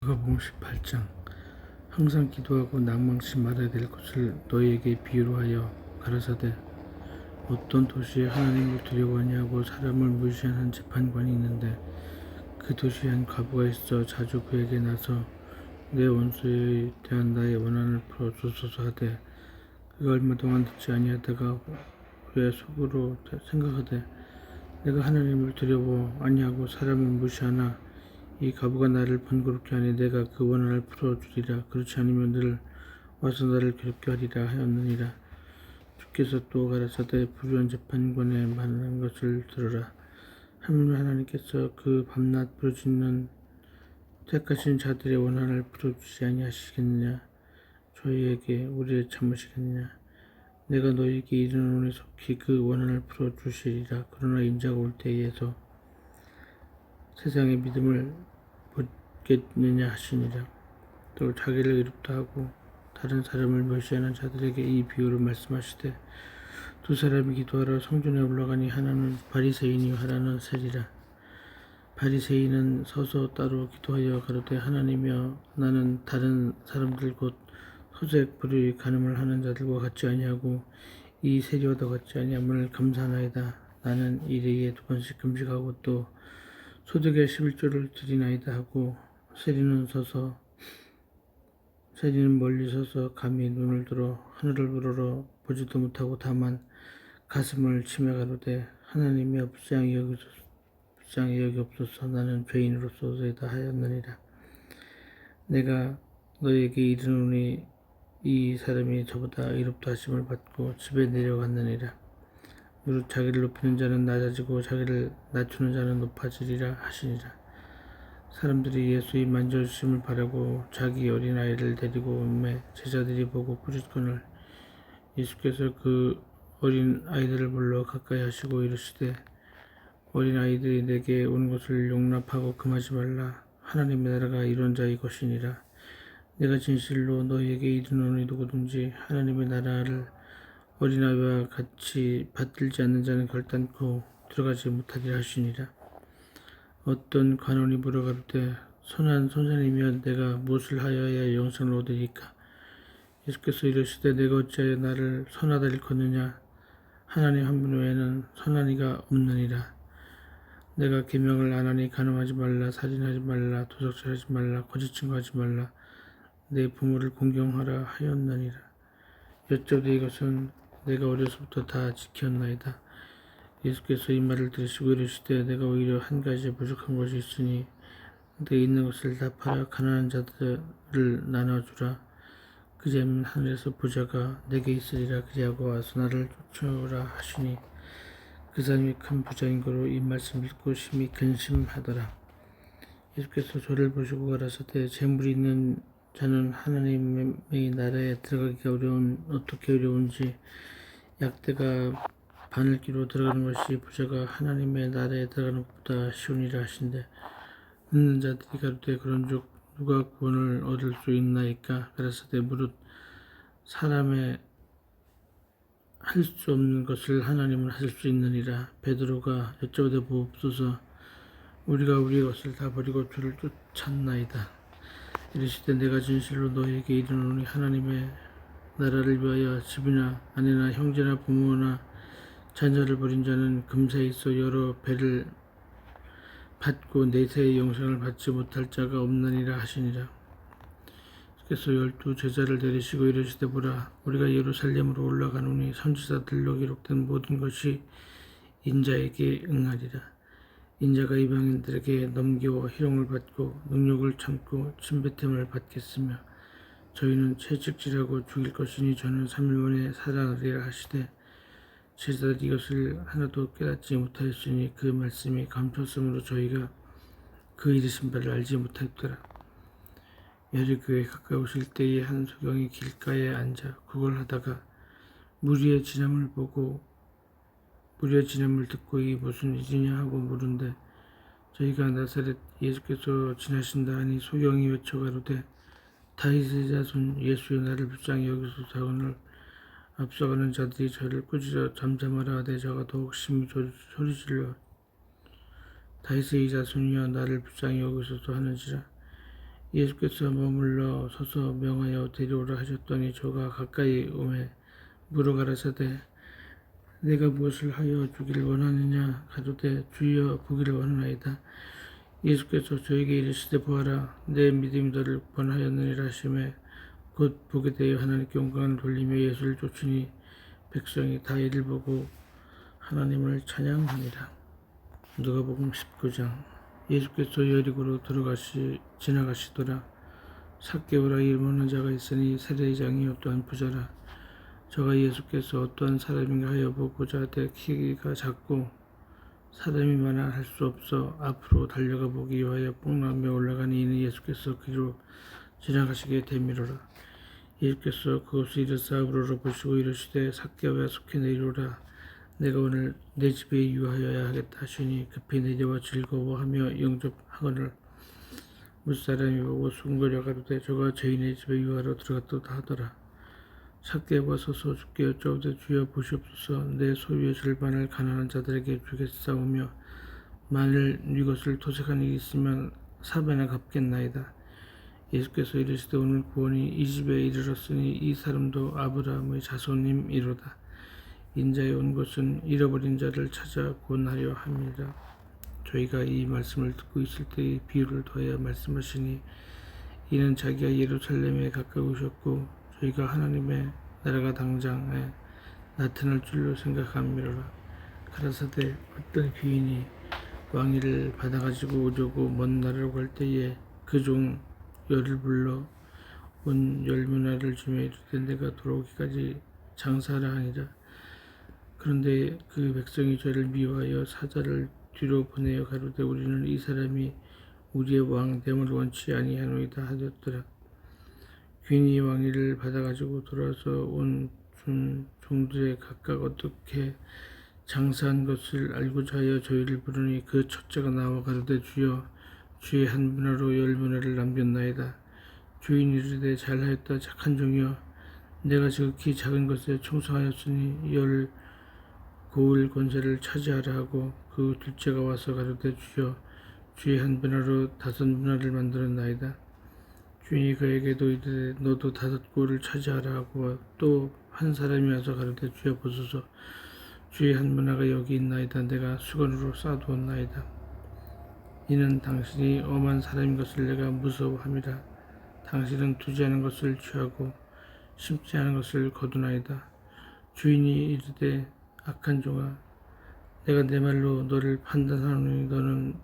누가복음 18장. 항상 기도하고 낭망치 말아야 될 것을 너희에게 비유로 하여 가라사대, 어떤 도시에 하나님을 두려워하냐 고 사람을 무시하는 재판관이 있는데, 그 도시에 한 과부가 있어 자주 그에게 나서 내 원수에 대한 나의 원한을 풀어 주소서 하되, 그가 얼마 동안 듣지 아니하다가 후에 속으로 생각하되, 내가 하나님을 두려워 아니하고 사람을 무시하나 이 과부가 나를 번거롭게 하니 내가 그 원한을 풀어주리라. 그렇지 않으면 늘 와서 나를 괴롭게 하리라 하였느니라. 주께서 또 가라사대, 불의한 재판관의 말하는 것을 들으라. 하나님께서 그 밤낮 부르짖는 택하신 자들의 원한을 풀어주지 아니하시겠느냐? 저희에게 우리를 참으시겠느냐? 내가 너희에게 이르노니 속히 그 원한을 풀어주시리라. 그러나 인자가 올 때에서 세상의 믿음을 보겠느냐 하시니라. 또 자기를 의롭다 하고 다른 사람을 멸시하는 자들에게 이 비유를 말씀하시되, 두 사람이 기도하러 성전에 올라가니 하나는 바리새인이요 하나는 세리라. 바리새인은 서서 따로 기도하여 가로되, 하나님이여, 나는 다른 사람들 곧 소색 불의 간음을 하는 자들과 같지 아니하고 이 세리와도 같지 아니함을 감사하나이다. 나는 일일이에 2번씩 금식하고 또 소득의 11조를 드리나이다 하고, 세리는 멀리 서서 감히 눈을 들어 하늘을 우러러 보지도 못하고 다만 가슴을 치며 가로되, 하나님이여, 불쌍히 여기옵소서. 나는 죄인으로서이다 하였느니라. 내가 너에게 이르노니 이 사람이 저보다 의롭다 하심을 받고 집에 내려갔느니라. 무릇 자기를 높이는 자는 낮아지고 자기를 낮추는 자는 높아지리라 하시니라. 사람들이 예수의 만져주심을 바라고 자기 어린아이를 데리고 오매 제자들이 보고 꾸짖거늘, 예수께서 그 어린아이들을 불러 가까이 하시고 이르시되, 어린아이들이 내게 온 것을 용납하고 금하지 말라. 하나님의 나라가 이런 자의 것이니라. 내가 진실로 너희에게 이르노니 누구든지 하나님의 나라를 어린아이와 같이 받들지 않는 자는 결단코 들어가지 못하리라 하시니라. 어떤 관원이 물어가로되, 선한 선생님이여, 내가 무엇을 하여야 영생을 얻으리까? 예수께서 이르시되, 내가 어찌하여 나를 선하다 일컫느냐? 하나님 한 분 외에는 선한 이가 없느니라. 내가 계명을 안 하니 간음하지 말라, 살인하지 말라, 도적질하지 말라, 거짓 증거하지 말라, 내 부모를 공경하라 하였느니라. 여쭤도 이것은 내가 어려서부터 다 지켰나이다. 예수께서 이 말을 들으시고 이르시되, 내가 오히려 한 가지 부족한 것이 있으니 내 있는 것을 다 팔아 가난한 자들을 나눠주라. 그제면 하늘에서 부자가 내게 있으리라. 그리하고 와서 나를 쫓으라 하시니, 그 사람이 큰 부자인 거로 이 말씀을 듣고 심히 근심하더라. 예수께서 저를 보시고 가라사대, 재물이 있는 자는 하나님의 나라에 들어가기가 어떻게 어려운지, 약대가 바늘기로 들어가는 것이 부자가 하나님의 나라에 들어가는 것보다 쉬우니라 하신대. 듣는 자들이 가로되, 그런즉 누가 구원을 얻을 수 있나이까? 가라사대, 무릇 사람의 할 수 없는 것을 하나님은 하실 수 있느니라. 베드로가 여쭤보되, 보옵소서. 우리가 우리의 것을 다 버리고 주를 쫓았나이다. 이르시되, 내가 진실로 너희에게 이르노니 하나님의 나라를 위하여 집이나 아내나 형제나 부모나 자녀를 버린 자는 금세에 있어 여러 배를 받고 내세의 영생을 받지 못할 자가 없느니라 하시니라. 그래서 12 제자를 데리시고 이르시되, 보라, 우리가 예루살렘으로 올라가노니 선지자들로 기록된 모든 것이 인자에게 응하리라. 인자가 이방인들에게 넘기워 희롱을 받고 능욕을 참고 침뱉음을 받겠으며, 저희는 채찍질하고 죽일 것이니 저는 3일 만에 살아나리라 하시되, 제자들이 이것을 하나도 깨닫지 못하였으니 그 말씀이 감췄으므로 저희가 그 이르신 바를 알지 못하였더라. 여리고에 가까우실 때에 한 소경이 길가에 앉아 구걸하다가 무리의 지남을 듣고 이 무슨 일이냐 하고 물은데, 저희가 나사렛 예수께서 지나신다 하니 소경이 외쳐 가로되, 다윗의 자손 예수여, 나를 불쌍히 여기소서 하거늘 앞서가는 자들이 저를 꾸짖어 잠잠하라 하되, 저가 더욱 심히 소리질러 다윗의 자손이여, 나를 불쌍히 여기소서 하는지라. 예수께서 머물러 서서 명하여 데려오라 하셨더니 저가 가까이 오매 물어 가라사대 내가 무엇을 하여 주기를 원하느냐 가로되 주여 보기를 원하나이다. 예수께서 저에게 이르시되 보아라 내 믿음이 너를 구원하였느니라 하시매 곧 보게 되어 하나님께 영광을 돌리며 예수를 쫓으니 백성이 다 이를 보고 하나님을 찬양하니라. 누가복음 19장. 예수께서 여리고로 지나가시더라. 삭개오라 이름하는 자가 있으니 세례장이 어떠한 부자라. 저가 예수께서 어떠한 사람인가 하여 보고자 하되 키가 작고 사람이 많아 할 수 없어 앞으로 달려가 보기 위하여 뽕나며 올라가니 이는 예수께서 그로 지나가시게 되미로라. 예수께서 그곳을 이르사 우러러보시고 이르시되 삭개오야 속히 내리오라. 내가 오늘 내 집에 유하여야 하겠다 하시니 급히 내려와 즐거워하며 영접하거늘 무사람이 보고 숭거려 가로되 저가 저희네 집에 유하러 들어갔도다 하더라. 삭개오가 서서 주께 여쭤오되 주여 보시옵소서 내 소유의 절반을 가난한 자들에게 주겠사오며 만일 네 것을 토색한 일이 있으면 4배나 갚겠나이다. 예수께서 이르시되 오늘 구원이 이 집에 이르렀으니 이 사람도 아브라함의 자손임이로다. 인자에 온 것은 잃어버린 자를 찾아 구원하려 함이라. 저희가 이 말씀을 듣고 있을 때의 비유를 더하여 말씀하시니 이는 자기가 예루살렘에 가까우셨고 저희가 하나님의 나라가 당장에 나타날 줄로 생각함이로라. 가라사대 어떤 귀인이 왕위를 받아가지고 오려고 먼 나라로 갈 때에 그 종 열을 불러 온 열문화를 주며 이르되 내가 돌아오기까지 장사하라 하니라. 그런데 그 백성이 저를 미워하여 사자를 뒤로 보내어 가로되 우리는 이 사람이 우리의 왕됨을 원치 아니하노이다 하였더라. 귀인이 왕위를 받아가지고 돌아서 온 종들의 각각 어떻게 장사한 것을 알고자 하여 저희를 부르니 그 첫째가 나와 가로되 주여 주의 한 문화로 10문화를 남겼나이다. 주인이 이르되 잘하였다 착한 종이여 내가 지극히 작은 것에 충성하였으니 10 고을 권세를 차지하라 하고 그 둘째가 와서 가로되 주여 주의 한 문화로 5문화를 만들었나이다. 주인이 그에게도 이르되 너도 5 고을을 차지하라 하고 또 한 사람이 와서 가로되 주여 보소서 주의 한 문화가 여기 있나이다. 내가 수건으로 싸두었나이다. 이는 당신이 엄한 사람인 것을 내가 무서워함이라. 당신은 두지 않은 것을 취하고 심지 않은 것을 거두나이다. 주인이 이르되 악한 종아 내가 내 말로 너를 판단하노니 너는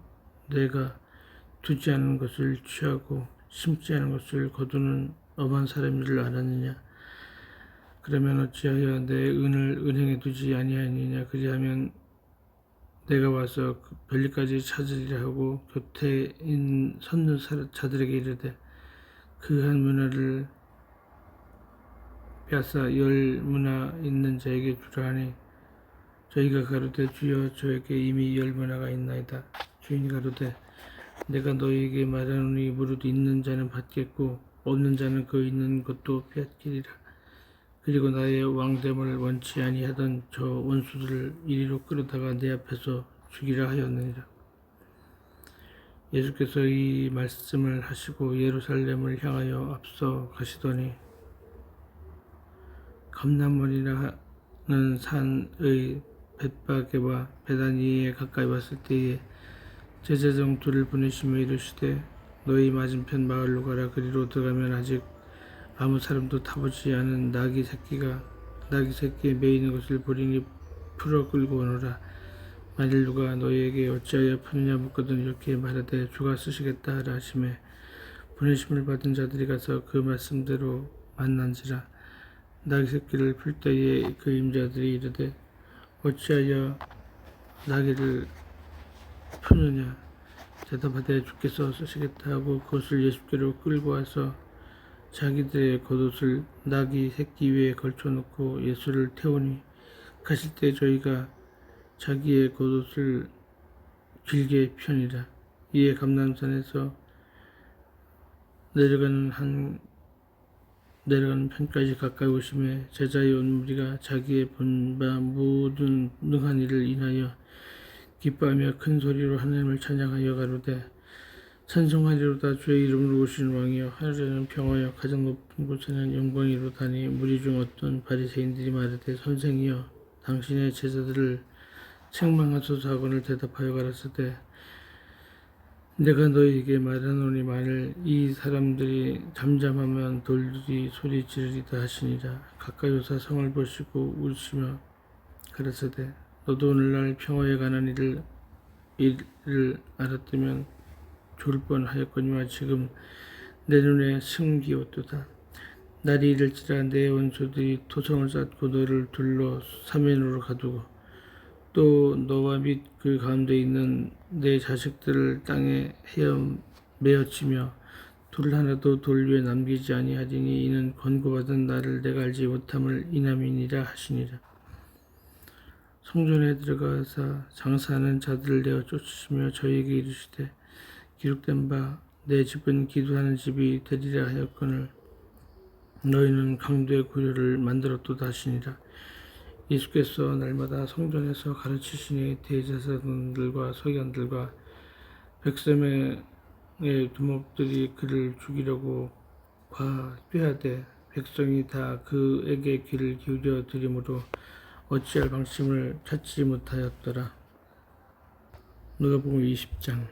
내가 두지 않은 것을 취하고 심지 않은 것을 거두는 엄한 사람인 줄 알았느냐. 그러면 어찌하여 내 은을 은행에 두지 아니하느냐. 그리하면 내가 와서 그 별리까지 찾으리라 하고 곁에 섰는 자들에게 이르되 그 한 문화를 빼앗아 10 문화 있는 자에게 주라 하니 저희가 가로되 주여 저에게 이미 10 문화가 있나이다. 주인이 가로되 내가 너희에게 말하노니 무릇 있는 자는 받겠고 없는 자는 그 있는 것도 빼앗기리라. 그리고 나의 왕됨을 원치 아니하던 저 원수들을 이리로 끌어다가 내 앞에서 죽이라 하였느니라. 예수께서 이 말씀을 하시고 예루살렘을 향하여 앞서 가시더니 감람원이라는 산의 벳바게와 베다니에 가까이 왔을 때에 제자종 둘을 보내시며 이르시되 너희 맞은편 마을로 가라. 그리로 들어가면 아직 아무 사람도 타보지 않은 나귀 새끼에 매이는 것을 보리니 풀어 끌고 오너라. 만일 누가 너희에게 어찌하여 푸느냐 묻거든 이렇게 말하되 주가 쓰시겠다 하라 하시매 보내심을 받은 자들이 가서 그 말씀대로 만난지라. 나귀 새끼를 풀 때에 그 임자들이 이르되 어찌하여 나귀를 푸느냐. 대답하되 주께서 쓰시겠다 하고 그것을 예수께로 끌고 와서 자기들의 겉옷을 나귀 새끼 위에 걸쳐놓고 예수를 태우니 가실 때 저희가 자기의 겉옷을 길게 펴니라. 이에 감람산에서 내려가는 편까지 가까이 오심에 제자의 온 무리가 자기의 본 바 모든 능한 일을 인하여 기뻐하며 큰 소리로 하나님을 찬양하여 가로되 찬송하리로다. 주의 이름으로 오신 왕이여. 하늘에는 평화여, 가장 높은 곳에는 영광이로다니. 무리 중 어떤 바리새인들이 말하되, 선생이여, 당신의 제자들을 책망하소서 하거늘 대답하여 가라사대, 내가 너희에게 말하노니 만일 이 사람들이 잠잠하면 돌들이 소리 지르리다 하시니라. 가까이 오사 성을 보시고 웃으시며 가라사대, 너도 오늘날 평화에 관한 일을 알았다면 좋을 뻔하였거니와 지금 내 눈에 승기었도다. 날이 이를지라 내 원수들이 토성을 쌓고 너를 둘러 사면으로 가두고 또 너와 및 그 가운데 있는 내 자식들을 땅에 메어치며 돌 하나도 돌 위에 남기지 아니하리니 이는 권고받은 나를 내가 알지 못함을 인함이니라 하시니라. 성전에 들어가사 장사하는 자들을 내어 쫓으시며 저희에게 이르시되, 기록된 바 내 집은 기도하는 집이 되리라 하였거늘 너희는 강도의 고려를 만들었도다 하시니라. 예수께서 날마다 성전에서 가르치시니 대제사장들과 서기관들과 백성의 두목들이 그를 죽이려고 꾀하되 백성이 다 그에게 귀를 기울여 들이므로 어찌할 방침을 찾지 못하였더라. 누가복음 20장.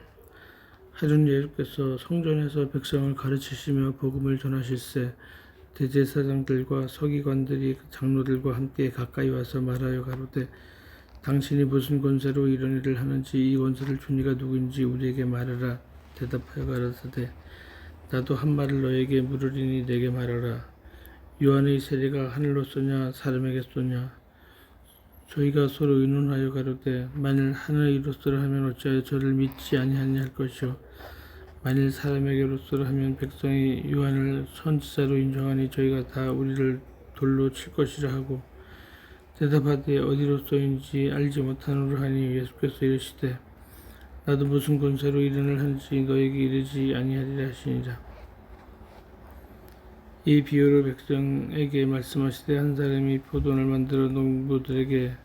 하루는 예수께서 성전에서 백성을 가르치시며 복음을 전하실세 대제사장들과 서기관들이 장로들과 함께 가까이 와서 말하여 가로되, 당신이 무슨 권세로 이런 일을 하는지 이 권세를 준 이가 누구인지 우리에게 말하라. 대답하여 가라사대, 나도 한 말을 너에게 물으리니 내게 말하라. 요한의 세례가 하늘로 쏘냐 사람에게 쏘냐? 저희가 서로 의논하여 가로되, 만일 하늘로서라 하면 어찌하여 저를 믿지 아니하냐 할 것이요, 만일 사람에게로서라 하면 백성이 요한을 선지자로 인정하니 저희가 다 우리를 돌로 칠 것이라 하고 대답하되 어디로서인지 알지 못하노라 하니 예수께서 이르시되, 나도 무슨 권세로 이런 일을 하는지 너에게 이르지 아니하리라 하시니라. 이 비유로 백성에게 말씀하시되, 한 사람이 포도원을 만들어 농부들에게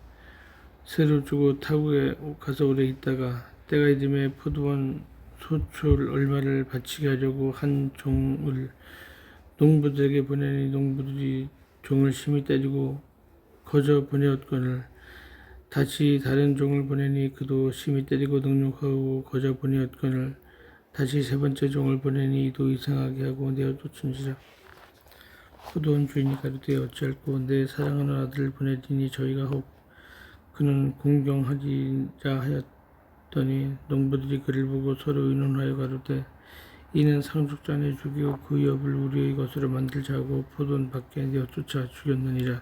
새로 주고 타국에 가서 오래 있다가 때가 이름에 포도원 소출 얼마를 바치게 하려고 한 종을 농부들에게 보내니 농부들이 종을 심히 때리고 거저 보내었거늘 다시 다른 종을 보내니 그도 심히 때리고 능욕하고 거저 보내었거늘 다시 세 번째 종을 보내니 이도 이상하게 하고 내어 쫓은지라. 포도원 주인이 가로되, 어찌할꼬 내 사랑하는 아들을 보내리니 저희가 혹 그는 공경하리라 하였더니 농부들이 그를 보고 서로 의논하여 가로되, 이는 상속자의 죽이고 그 엽을 우리의 것으로 만들자 하고 포도원 밖에 내어 쫓아 죽였느니라.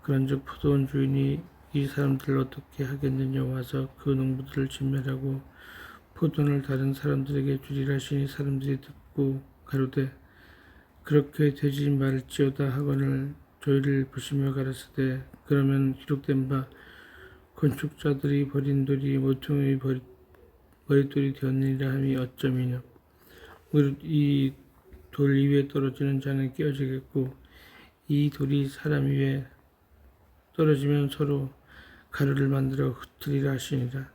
그런즉 포도원 주인이 이 사람들을 어떻게 하겠느냐 와서 그 농부들을 진멸하고 포도원을 다른 사람들에게 주리라 하시니 사람들이 듣고 가로되, 그렇게 되지 말지어다 하거늘 저희를 보시며 가라사대, 그러면 기록된 바 건축자들이 버린 돌이 모퉁이의 머릿돌이 되었느니라 함이 어쩌미냐. 이 돌 위에 떨어지는 자는 깨어지겠고 이 돌이 사람 위에 떨어지면 서로 가루를 만들어 흩으리라 하시니라.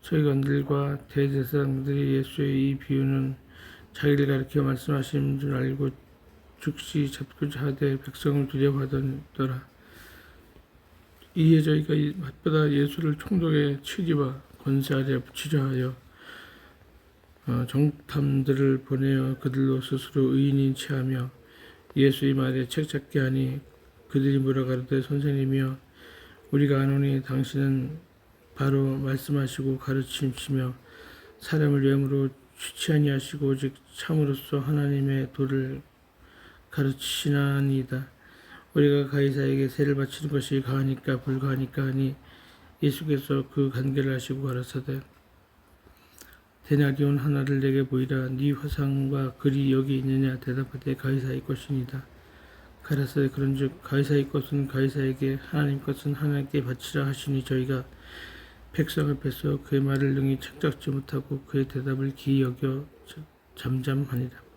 서기관들과 대제사장들이 예수의 이 비유는 자기를 가리켜 말씀하신 줄 알고 즉시 잡고자 하되 백성을 두려워하더라. 이에 저희가 맞받아 예수를 총독의 치리와 권세 아래 붙이려 하여 정탐들을 보내어 그들로 스스로 의인인 체하며 예수의 말에 책잡게 하니 그들이 물어 가로되, 선생님이여, 우리가 아노니 당신은 바로 말씀하시고 가르치시며 사람을 외모로 취치 아니하시고 오직 참으로써 하나님의 도를 가르치시나이다. 우리가 가이사에게 세를 바치는 것이 가하니까 불가하니까 하니 예수께서 그 간계를 하시고 가라사대, 데나리온 하나를 내게 보이라. 네 화상과 글이 여기 있느냐? 대답하되 가이사의 것이니이다. 가라사대, 그런즉 가이사의 것은 가이사에게, 하나님 것은 하나님께 바치라 하시니 저희가 백성 앞에서 그의 말을 능히 책잡지 못하고 그의 대답을 기이 여겨 잠잠하니라.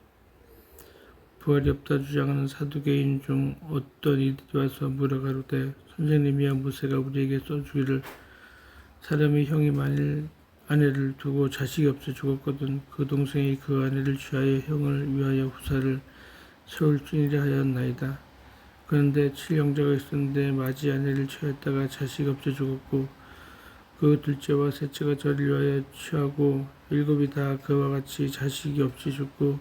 부활이 없다 주장하는 사두개인 중 어떤 이들이 와서 물어 가로되, 선생님이야, 모세가 우리에게 써주기를 사람의 형이 만일 아내를 두고 자식이 없어 죽었거든. 그 동생이 그 아내를 취하여 형을 위하여 후사를 세울 줄이라 하였나이다. 그런데 7형제가 있었는데 마지 아내를 취하였다가 자식이 없어 죽었고 그 둘째와 셋째가 저를 위하여 취하고 7이 다 그와 같이 자식이 없이 죽고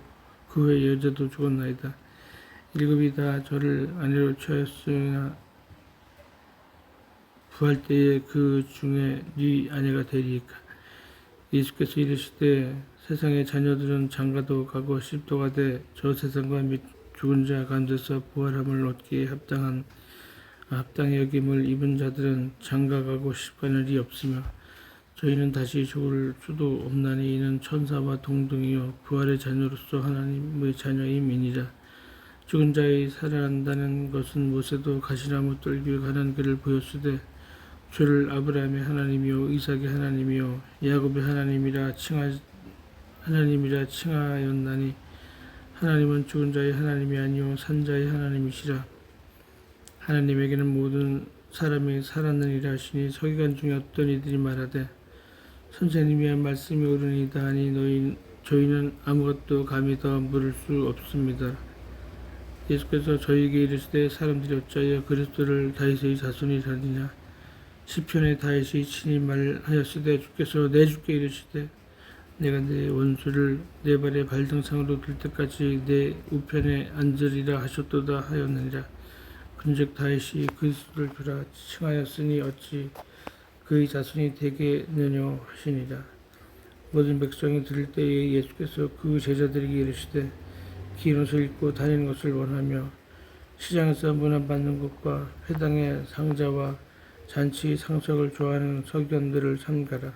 그 후에 여자도 죽었나이다. 7이 다 저를 아내로 취하였으나 부할 때에 그 중에 네 아내가 되리이까. 예수께서 이르시되 세상의 자녀들은 장가도 가고 시집도 가되 저 세상과 및 죽은 자 가운데서 부활함을 얻기에 합당히 여김을 입은 자들은 장가 가고 시집 가는 일이 없으며 저희는 다시 죽을 수도 없나니 이는 천사와 동등이요 부활의 자녀로서 하나님의 자녀임이니라. 죽은 자의 살아난다는 것은 모세도 가시나무 뜰기에 가는 길을 보였으되 주를 아브라함의 하나님이요 이삭의 하나님이요 야곱의 하나님이라 칭하였나니 하나님은 죽은 자의 하나님이 아니요 산 자의 하나님이시라. 하나님에게는 모든 사람이 살았느니라 하시니 서기관 중에 어떤 이들이 말하되 선생님이 한 말씀이 옳으니이다 하니 저희는 아무것도 감히 더 물을 수 없습니다. 예수께서 저희에게 이르시되 사람들이 어찌하여 그리스도를 다윗의 자손이라느냐. 시편에 다윗이 친히 말하였으되 주께서 내 주께 이르시되 내가 내 원수를 내 발의 발등상으로 들 때까지 내 우편에 앉으리라 하셨도다 하였느니라. 그런즉 다윗이 그리스도를 주라 칭하였으니 어찌 그의 자손이 되겠느냐 하시니라. 모든 백성이 들을 때에 예수께서 그 제자들에게 이르시되 긴 옷을 입고 다니는 것을 원하며 시장에서 문안받는 것과 회당의 상자와 잔치 상석을 좋아하는 서기관들을 삼가라.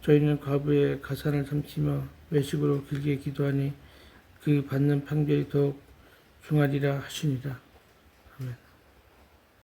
저희는 과부의 가산을 삼키며 외식으로 길게 기도하니 그 받는 판결이 더욱 중하리라 하시니라.